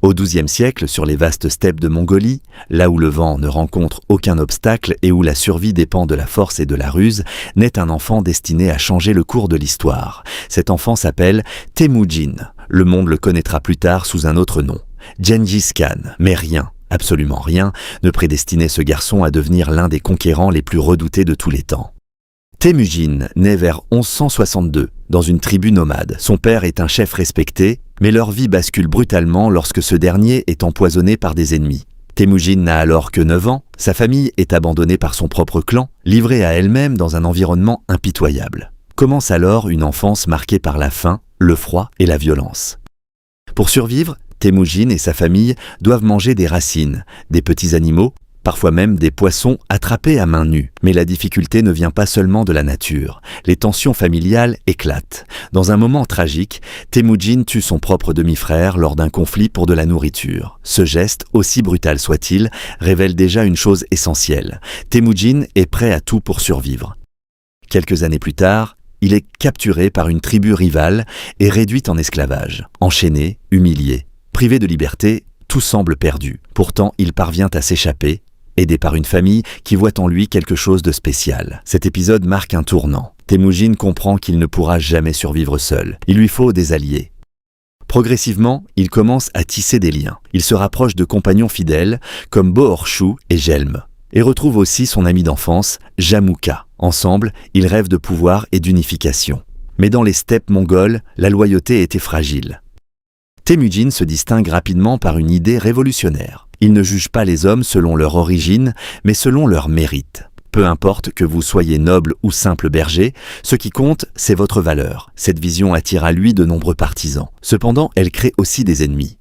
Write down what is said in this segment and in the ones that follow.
Au XIIe siècle, sur les vastes steppes de Mongolie, là où le vent ne rencontre aucun obstacle et où la survie dépend de la force et de la ruse, naît un enfant destiné à changer le cours de l'histoire. Cet enfant s'appelle Temujin. Le monde le connaîtra plus tard sous un autre nom, Gengis Khan. Mais rien, absolument rien, ne prédestinait ce garçon à devenir l'un des conquérants les plus redoutés de tous les temps. Temujin naît vers 1162, dans une tribu nomade. Son père est un chef respecté, mais leur vie bascule brutalement lorsque ce dernier est empoisonné par des ennemis. Temujin n'a alors que 9 ans, sa famille est abandonnée par son propre clan, livrée à elle-même dans un environnement impitoyable. Commence alors une enfance marquée par la faim, le froid et la violence. Pour survivre, Temujin et sa famille doivent manger des racines, des petits animaux, parfois même des poissons attrapés à main nue. Mais la difficulté ne vient pas seulement de la nature. Les tensions familiales éclatent. Dans un moment tragique, Temujin tue son propre demi-frère lors d'un conflit pour de la nourriture. Ce geste, aussi brutal soit-il, révèle déjà une chose essentielle. Temujin est prêt à tout pour survivre. Quelques années plus tard, il est capturé par une tribu rivale et réduit en esclavage. Enchaîné, humilié, privé de liberté, tout semble perdu. Pourtant, il parvient à s'échapper, aidé par une famille qui voit en lui quelque chose de spécial. Cet épisode marque un tournant. Temujin comprend qu'il ne pourra jamais survivre seul. Il lui faut des alliés. Progressivement, il commence à tisser des liens. Il se rapproche de compagnons fidèles comme Bohorshu et Jelm, et retrouve aussi son ami d'enfance, Jamukha. Ensemble, ils rêvent de pouvoir et d'unification. Mais dans les steppes mongoles, la loyauté était fragile. Temujin se distingue rapidement par une idée révolutionnaire. Il ne juge pas les hommes selon leur origine, mais selon leur mérite. Peu importe que vous soyez noble ou simple berger, ce qui compte, c'est votre valeur. Cette vision attire à lui de nombreux partisans. Cependant, elle crée aussi des ennemis.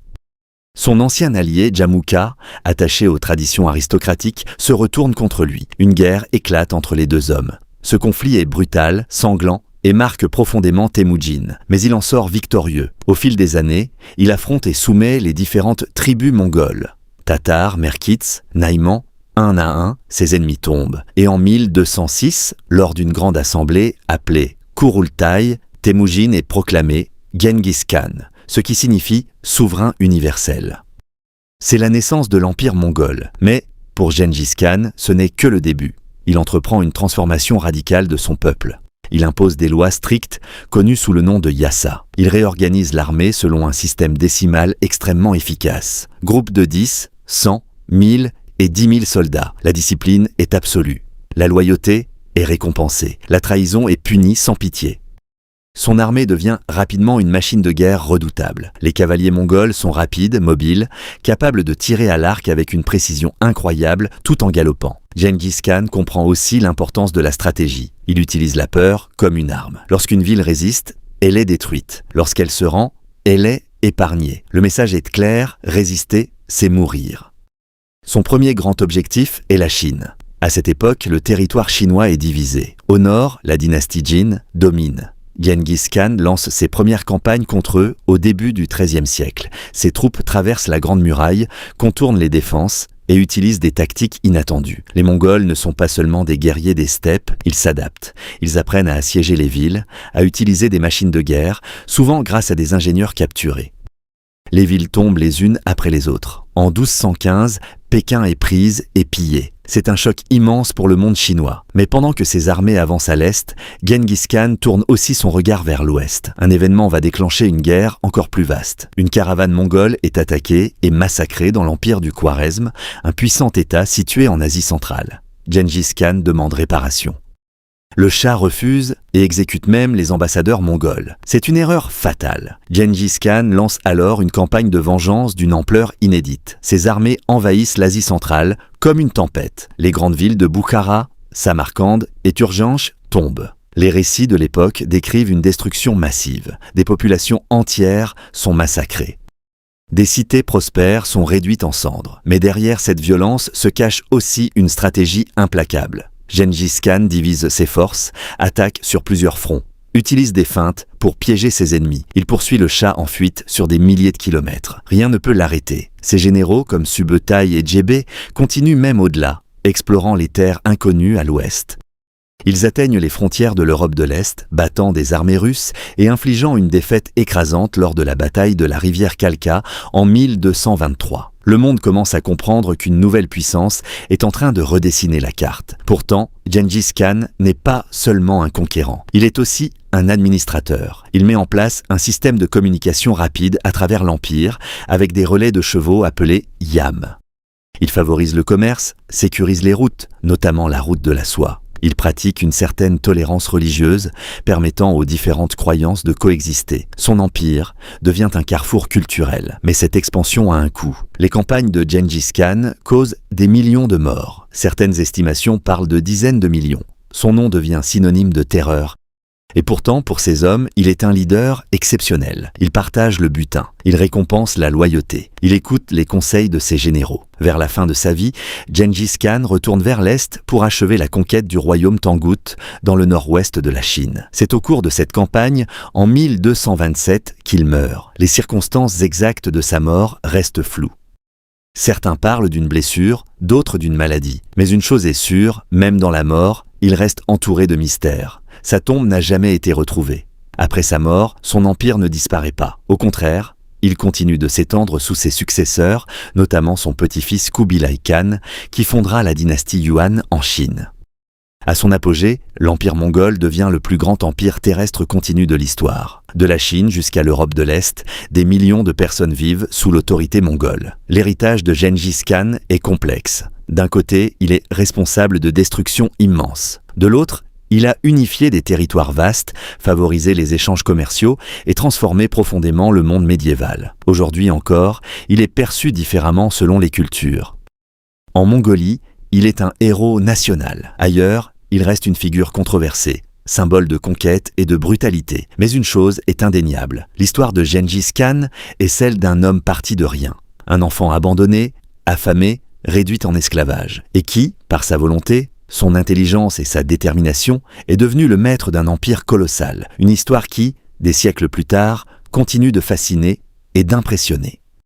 Son ancien allié, Jamukha, attaché aux traditions aristocratiques, se retourne contre lui. Une guerre éclate entre les deux hommes. Ce conflit est brutal, sanglant, et marque profondément Temujin, mais il en sort victorieux. Au fil des années, il affronte et soumet les différentes tribus mongoles. Tatars, Merkits, Naïmans, un à un, ses ennemis tombent. Et en 1206, lors d'une grande assemblée appelée Kurultai, Temujin est proclamé Gengis Khan, ce qui signifie souverain universel. C'est la naissance de l'empire mongol, mais pour Gengis Khan, ce n'est que le début. Il entreprend une transformation radicale de son peuple. Il impose des lois strictes, connues sous le nom de yassa. Il réorganise l'armée selon un système décimal extrêmement efficace. Groupe de 10, 100, 1000 et 10 000 soldats. La discipline est absolue. La loyauté est récompensée. La trahison est punie sans pitié. Son armée devient rapidement une machine de guerre redoutable. Les cavaliers mongols sont rapides, mobiles, capables de tirer à l'arc avec une précision incroyable tout en galopant. Gengis Khan comprend aussi l'importance de la stratégie. Il utilise la peur comme une arme. Lorsqu'une ville résiste, elle est détruite. Lorsqu'elle se rend, elle est épargnée. Le message est clair, résister, c'est mourir. Son premier grand objectif est la Chine. À cette époque, le territoire chinois est divisé. Au nord, la dynastie Jin domine. Gengis Khan lance ses premières campagnes contre eux au début du XIIIe siècle. Ses troupes traversent la Grande Muraille, contournent les défenses et utilisent des tactiques inattendues. Les Mongols ne sont pas seulement des guerriers des steppes, ils s'adaptent. Ils apprennent à assiéger les villes, à utiliser des machines de guerre, souvent grâce à des ingénieurs capturés. Les villes tombent les unes après les autres. En 1215, Pékin est prise et pillée. C'est un choc immense pour le monde chinois. Mais pendant que ses armées avancent à l'est, Gengis Khan tourne aussi son regard vers l'ouest. Un événement va déclencher une guerre encore plus vaste. Une caravane mongole est attaquée et massacrée dans l'empire du Khwarezm, un puissant État situé en Asie centrale. Gengis Khan demande réparation. Le Shah refuse et exécute même les ambassadeurs mongols. C'est une erreur fatale. Gengis Khan lance alors une campagne de vengeance d'une ampleur inédite. Ses armées envahissent l'Asie centrale comme une tempête. Les grandes villes de Bukhara, Samarcande et Turjanch tombent. Les récits de l'époque décrivent une destruction massive. Des populations entières sont massacrées. Des cités prospères sont réduites en cendres. Mais derrière cette violence se cache aussi une stratégie implacable. Gengis Khan divise ses forces, attaque sur plusieurs fronts, utilise des feintes pour piéger ses ennemis. Il poursuit le Shah en fuite sur des milliers de kilomètres. Rien ne peut l'arrêter. Ses généraux comme Subutai et Jebé continuent même au-delà, explorant les terres inconnues à l'ouest. Ils atteignent les frontières de l'Europe de l'Est, battant des armées russes et infligeant une défaite écrasante lors de la bataille de la rivière Khalkha en 1223. Le monde commence à comprendre qu'une nouvelle puissance est en train de redessiner la carte. Pourtant, Gengis Khan n'est pas seulement un conquérant, il est aussi un administrateur. Il met en place un système de communication rapide à travers l'Empire, avec des relais de chevaux appelés yam. Il favorise le commerce, sécurise les routes, notamment la route de la soie. Il pratique une certaine tolérance religieuse, permettant aux différentes croyances de coexister. Son empire devient un carrefour culturel, mais cette expansion a un coût. Les campagnes de Gengis Khan causent des millions de morts. Certaines estimations parlent de dizaines de millions. Son nom devient synonyme de terreur. Et pourtant, pour ces hommes, il est un leader exceptionnel. Il partage le butin, il récompense la loyauté, il écoute les conseils de ses généraux. Vers la fin de sa vie, Gengis Khan retourne vers l'Est pour achever la conquête du royaume Tangut dans le nord-ouest de la Chine. C'est au cours de cette campagne, en 1227, qu'il meurt. Les circonstances exactes de sa mort restent floues. Certains parlent d'une blessure, d'autres d'une maladie. Mais une chose est sûre, même dans la mort, il reste entouré de mystères. Sa tombe n'a jamais été retrouvée. Après sa mort, son empire ne disparaît pas. Au contraire, il continue de s'étendre sous ses successeurs, notamment son petit-fils Kubilai Khan, qui fondera la dynastie Yuan en Chine. À son apogée, l'empire mongol devient le plus grand empire terrestre continu de l'histoire. De la Chine jusqu'à l'Europe de l'Est, des millions de personnes vivent sous l'autorité mongole. L'héritage de Gengis Khan est complexe. D'un côté, il est responsable de destructions immenses. De l'autre, il a unifié des territoires vastes, favorisé les échanges commerciaux et transformé profondément le monde médiéval. Aujourd'hui encore, il est perçu différemment selon les cultures. En Mongolie, il est un héros national. Ailleurs, il reste une figure controversée, symbole de conquête et de brutalité. Mais une chose est indéniable. L'histoire de Gengis Khan est celle d'un homme parti de rien. Un enfant abandonné, affamé, réduit en esclavage. Et qui, par sa volonté, son intelligence et sa détermination, est devenu le maître d'un empire colossal. Une histoire qui, des siècles plus tard, continue de fasciner et d'impressionner.